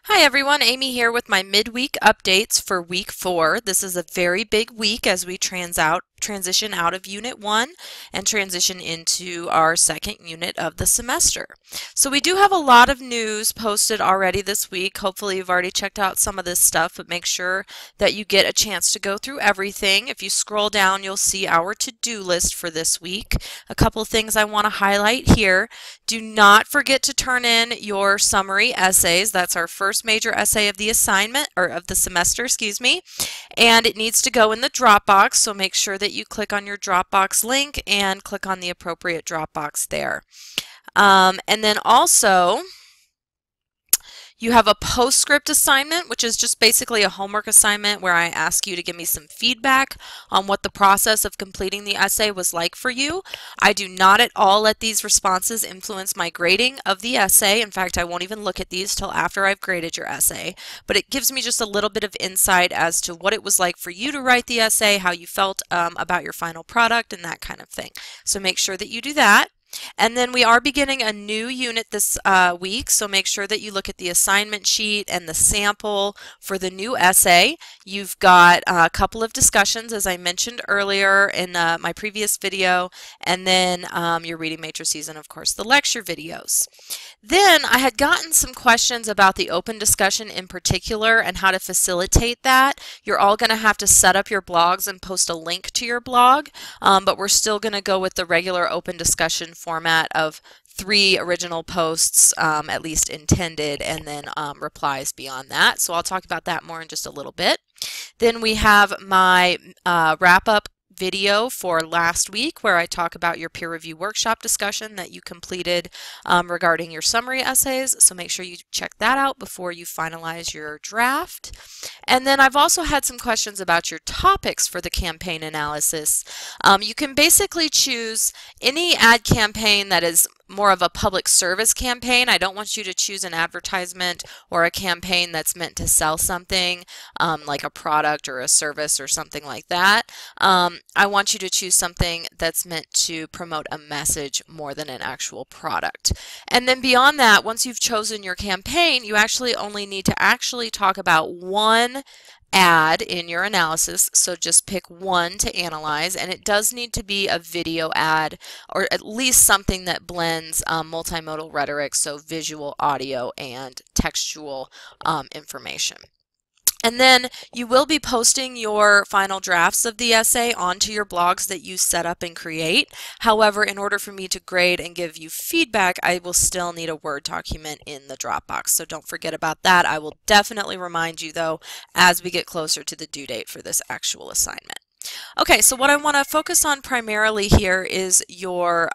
Hi everyone, Amy here with my midweek updates for week 4. This is a very big week as we transition out of Unit 1 and transition into our second unit of the semester. So we do have a lot of news posted already this week. Hopefully you've already checked out some of this stuff, but make sure that you get a chance to go through everything. If you scroll down, you'll see our to-do list for this week. A couple things I want to highlight here. Do not forget to turn in your summary essays. That's our first major essay of the assignment, or of the semester, excuse me. And it needs to go in the Dropbox, so make sure that you click on your Dropbox link and click on the appropriate Dropbox there. And then also, you have a postscript assignment, which is just basically a homework assignment where I ask you to give me some feedback on what the process of completing the essay was like for you. I do not at all let these responses influence my grading of the essay. In fact, I won't even look at these till after I've graded your essay. But it gives me just a little bit of insight as to what it was like for you to write the essay, how you felt about your final product, and that kind of thing. So make sure that you do that. And then we are beginning a new unit this week, so make sure that you look at the assignment sheet and the sample for the new essay. You've got a couple of discussions, as I mentioned earlier in my previous video, and then your reading matrices and, of course, the lecture videos. Then I had gotten some questions about the open discussion in particular and how to facilitate that. You're all going to have to set up your blogs and post a link to your blog, but we're still going to go with the regular open discussion format of 3 original posts, at least intended, and then replies beyond that. So I'll talk about that more in just a little bit. Then we have my wrap-up video for last week where I talk about your peer review workshop discussion that you completed regarding your summary essays. So make sure you check that out before you finalize your draft. And then I've also had some questions about your topics for the campaign analysis. You can basically choose any ad campaign that is more of a public service campaign. I don't want you to choose an advertisement or a campaign that's meant to sell something like a product or a service or something like that. I want you to choose something that's meant to promote a message more than an actual product. And then beyond that, once you've chosen your campaign, you actually only need to actually talk about one ad in your analysis, so just pick one to analyze, and it does need to be a video ad, or at least something that blends multimodal rhetoric, so visual, audio, and textual information. And then you will be posting your final drafts of the essay onto your blogs that you set up and create. However, in order for me to grade and give you feedback, I will still need a Word document in the Dropbox. So don't forget about that. I will definitely remind you, though, as we get closer to the due date for this actual assignment. Okay, so what I want to focus on primarily here is your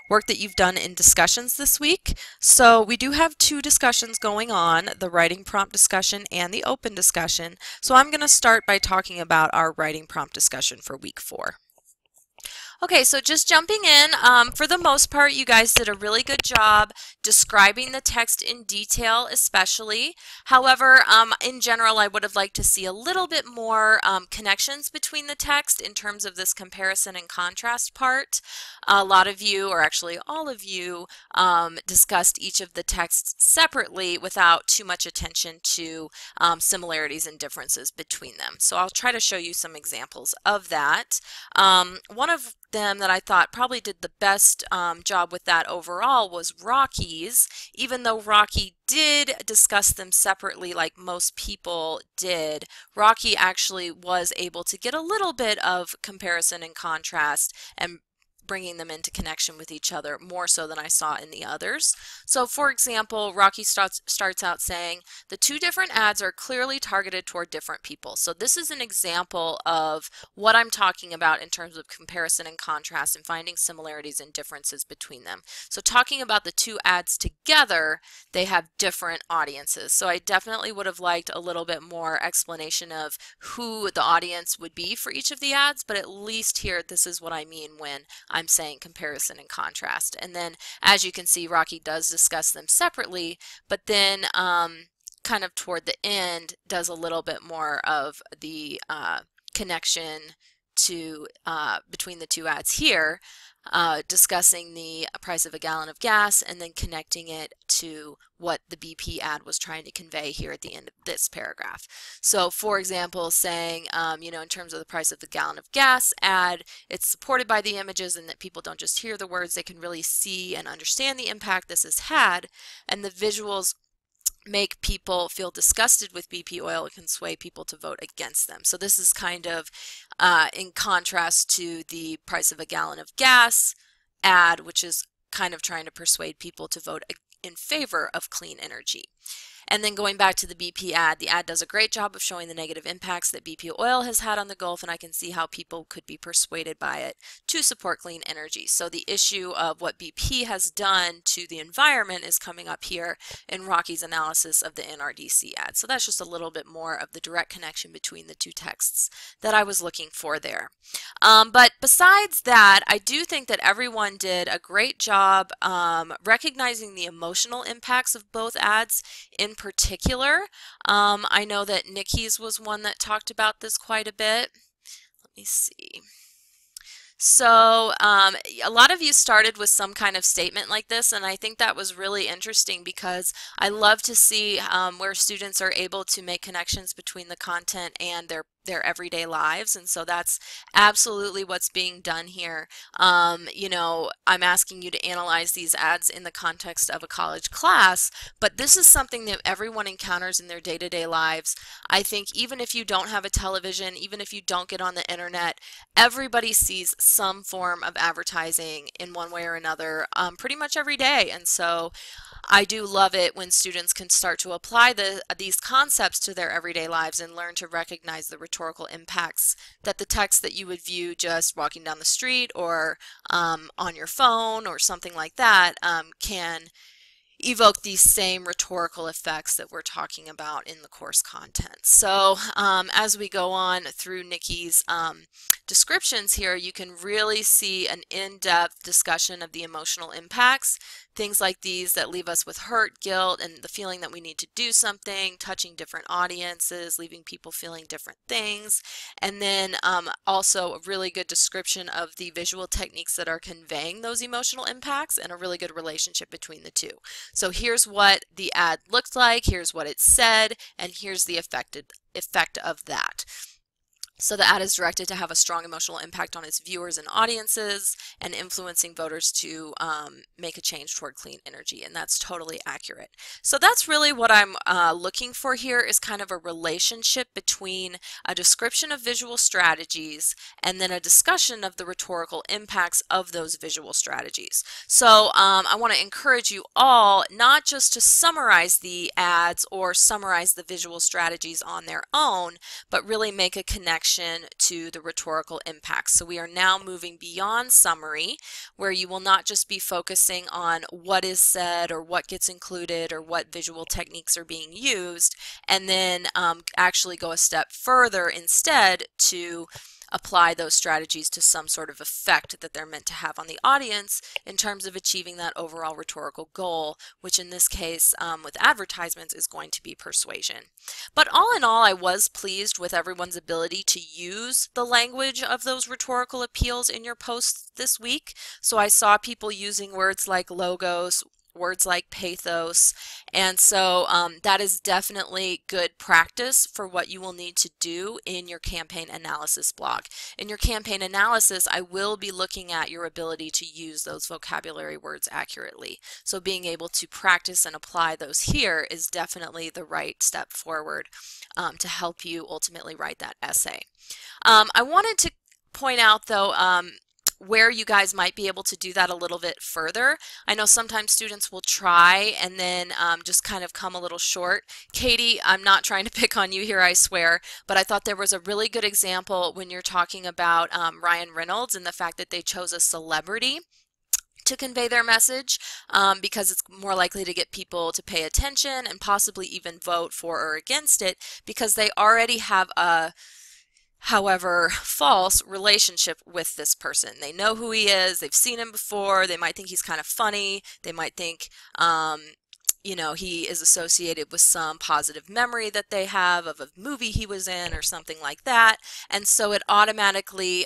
work that you've done in discussions this week. So we do have 2 discussions going on, the writing prompt discussion and the open discussion. So I'm going to start by talking about our writing prompt discussion for week 4. Okay, so just jumping in, for the most part, you guys did a really good job describing the text in detail, especially. However, in general, I would have liked to see a little bit more connections between the text in terms of this comparison and contrast part. A lot of you, or actually all of you, discussed each of the texts separately without too much attention to similarities and differences between them. So I'll try to show you some examples of that. One of them that I thought probably did the best job with that overall was Rocky's. Even though Rocky did discuss them separately like most people did, Rocky actually was able to get a little bit of comparison and contrast and bringing them into connection with each other more so than I saw in the others. So for example, Rocky starts out saying, the 2 different ads are clearly targeted toward different people. So this is an example of what I'm talking about in terms of comparison and contrast and finding similarities and differences between them. So talking about the 2 ads together, they have different audiences. So I definitely would have liked a little bit more explanation of who the audience would be for each of the ads, but at least here, this is what I mean when I'm saying comparison and contrast. And then as you can see, Rocky does discuss them separately, but then kind of toward the end does a little bit more of the connection to between the 2 ads here. discussing the price of a gallon of gas and then connecting it to what the BP ad was trying to convey here at the end of this paragraph. So for example, saying, you know, in terms of the price of the gallon of gas ad, it's supported by the images and that people don't just hear the words, they can really see and understand the impact this has had, and the visuals make people feel disgusted with BP oil. It can sway people to vote against them. So this is kind of in contrast to the price of a gallon of gas ad, which is kind of trying to persuade people to vote in favor of clean energy. And then going back to the BP ad, the ad does a great job of showing the negative impacts that BP oil has had on the Gulf, and I can see how people could be persuaded by it to support clean energy. So the issue of what BP has done to the environment is coming up here in Rocky's analysis of the NRDC ad. So that's just a little bit more of the direct connection between the two texts that I was looking for there. But besides that, I do think that everyone did a great job recognizing the emotional impacts of both ads in particular. I know that Nikki's was one that talked about this quite a bit. Let me see. So a lot of you started with some kind of statement like this, and I think that was really interesting because I love to see where students are able to make connections between the content and their everyday lives, and so that's absolutely what's being done here. You know, I'm asking you to analyze these ads in the context of a college class, but this is something that everyone encounters in their day-to-day lives. I think even if you don't have a television, even if you don't get on the internet, everybody sees some form of advertising in one way or another pretty much every day, and so I do love it when students can start to apply these concepts to their everyday lives and learn to recognize the rhetorical impacts that the text that you would view just walking down the street or on your phone or something like that can evoke these same rhetorical effects that we're talking about in the course content. So as we go on through Nikki's descriptions here, you can really see an in-depth discussion of the emotional impacts, things like these that leave us with hurt, guilt, and the feeling that we need to do something, touching different audiences, leaving people feeling different things, and then also a really good description of the visual techniques that are conveying those emotional impacts and a really good relationship between the two. So here's what the ad looked like, here's what it said, and here's the effect of that. So the ad is directed to have a strong emotional impact on its viewers and audiences and influencing voters to make a change toward clean energy, and that's totally accurate. So that's really what I'm looking for here, is kind of a relationship between a description of visual strategies and then a discussion of the rhetorical impacts of those visual strategies. So I want to encourage you all not just to summarize the ads or summarize the visual strategies on their own, but really make a connection to the rhetorical impacts. So we are now moving beyond summary, where you will not just be focusing on what is said or what gets included or what visual techniques are being used, and then actually go a step further instead to apply those strategies to some sort of effect that they're meant to have on the audience in terms of achieving that overall rhetorical goal, which in this case with advertisements is going to be persuasion. But all in all, I was pleased with everyone's ability to use the language of those rhetorical appeals in your posts this week. So I saw people using words like logos, words like pathos, and so that is definitely good practice for what you will need to do in your campaign analysis blog. In your campaign analysis, I will be looking at your ability to use those vocabulary words accurately. So being able to practice and apply those here is definitely the right step forward to help you ultimately write that essay. I wanted to point out though where you guys might be able to do that a little bit further. I know sometimes students will try and then just kind of come a little short. Katie, I'm not trying to pick on you here, I swear, but I thought there was a really good example when you're talking about Ryan Reynolds and the fact that they chose a celebrity to convey their message because it's more likely to get people to pay attention and possibly even vote for or against it because they already have a however false relationship with this person. They know who he is, they've seen him before, they might think he's kind of funny, they might think you know, he is associated with some positive memory that they have of a movie he was in or something like that, and so it automatically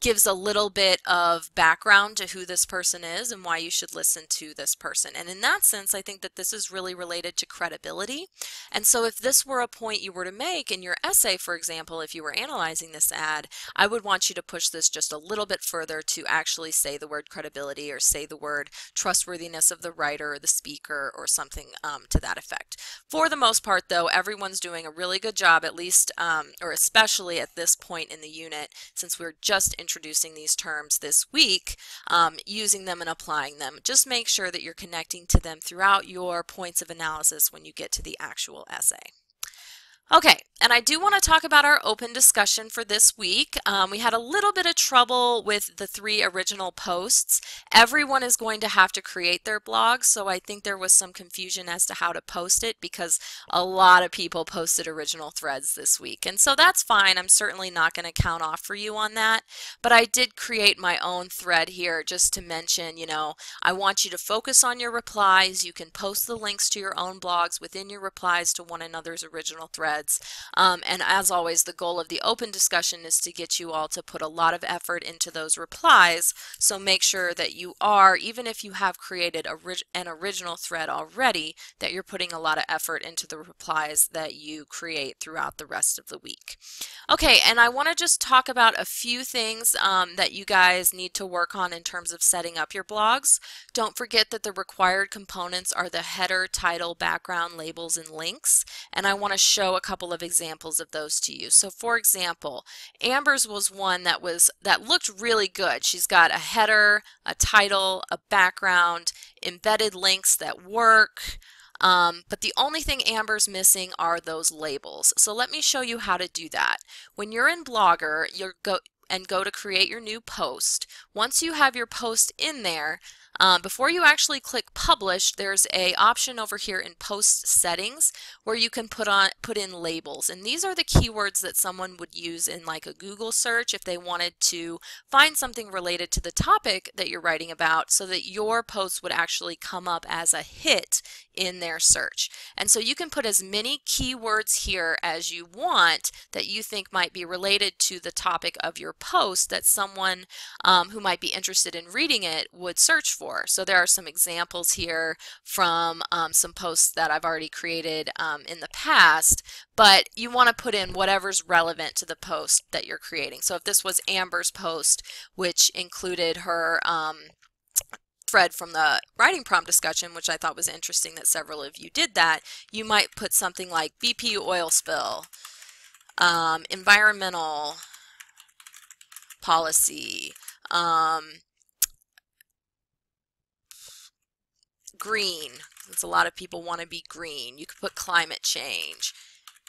gives a little bit of background to who this person is and why you should listen to this person. And in that sense, I think that this is really related to credibility. And so if this were a point you were to make in your essay, for example, if you were analyzing this ad, I would want you to push this just a little bit further to actually say the word credibility or say the word trustworthiness of the writer or the speaker or something to that effect. For the most part, though, everyone's doing a really good job, at least or especially at this point in the unit, since we're just introducing these terms this week, using them and applying them. Just make sure that you're connecting to them throughout your points of analysis when you get to the actual essay. Okay, and I do want to talk about our open discussion for this week. We had a little bit of trouble with the 3 original posts. Everyone is going to have to create their blog, so I think there was some confusion as to how to post it because a lot of people posted original threads this week. And so that's fine. I'm certainly not going to count off for you on that, but I did create my own thread here just to mention, you know, I want you to focus on your replies. You can post the links to your own blogs within your replies to one another's original threads. And as always, the goal of the open discussion is to get you all to put a lot of effort into those replies. So make sure that you are, even if you have created an original thread already, that you're putting a lot of effort into the replies that you create throughout the rest of the week. Okay, and I want to just talk about a few things that you guys need to work on in terms of setting up your blogs. Don't forget that the required components are the header, title, background, labels, and links. And I want to show a couple of examples of those to you. So for example, Amber's was one that looked really good. She's got a header, a title, a background, embedded links that work. But the only thing Amber's missing are those labels. So let me show you how to do that. When you're in Blogger, you'll go to create your new post. Once you have your post in there, before you actually click publish, there's a option over here in post settings where you can put in labels, and these are the keywords that someone would use in like a Google search if they wanted to find something related to the topic that you're writing about so that your post would actually come up as a hit in their search. And so you can put as many keywords here as you want that you think might be related to the topic of your post that someone who might be interested in reading it would search for. So there are some examples here from some posts that I've already created in the past, but you want to put in whatever's relevant to the post that you're creating. So if this was Amber's post, which included her thread from the writing prompt discussion, which I thought was interesting that several of you did that, you might put something like BP oil spill, environmental policy, green, since a lot of people want to be green. You could put climate change.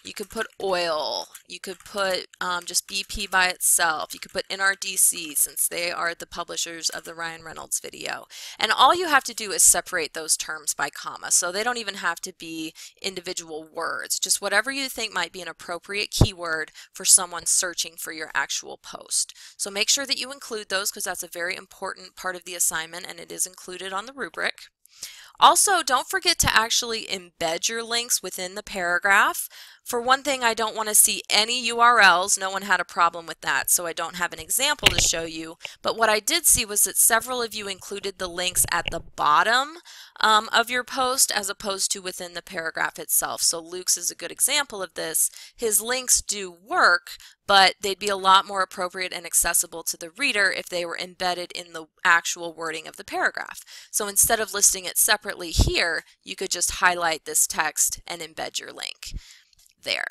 You could put oil. You could put just BP by itself. You could put NRDC, since they are the publishers of the Ryan Reynolds video. And all you have to do is separate those terms by comma. So they don't even have to be individual words. Just whatever you think might be an appropriate keyword for someone searching for your actual post. So make sure that you include those because that's a very important part of the assignment and it is included on the rubric. Also, don't forget to actually embed your links within the paragraph. For one thing, I don't want to see any URLs. No one had a problem with that, so I don't have an example to show you. But what I did see was that several of you included the links at the bottom of your post as opposed to within the paragraph itself. So Luke's is a good example of this. His links do work, but they'd be a lot more appropriate and accessible to the reader if they were embedded in the actual wording of the paragraph. So instead of listing it separately here, you could just highlight this text and embed your link there.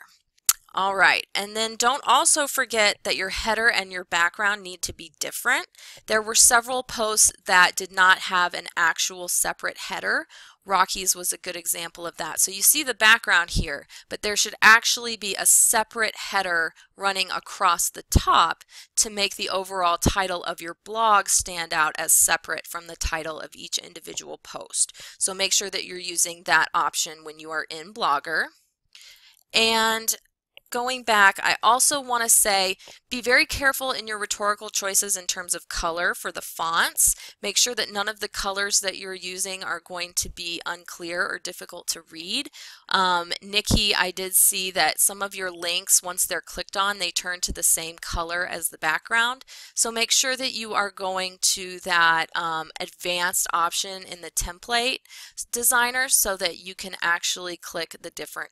All right, and then don't also forget that your header and your background need to be different. There were several posts that did not have an actual separate header. Rocky's was a good example of that. So you see the background here, but there should actually be a separate header running across the top to make the overall title of your blog stand out as separate from the title of each individual post. So make sure that you're using that option when you are in Blogger. And Going back, I also want to say be very careful in your rhetorical choices in terms of color for the fonts. Make sure that none of the colors that you're using are going to be unclear or difficult to read. Nikki, I did see that some of your links, once they're clicked on, they turn to the same color as the background. So make sure that you are going to that advanced option in the template designer so that you can actually click the different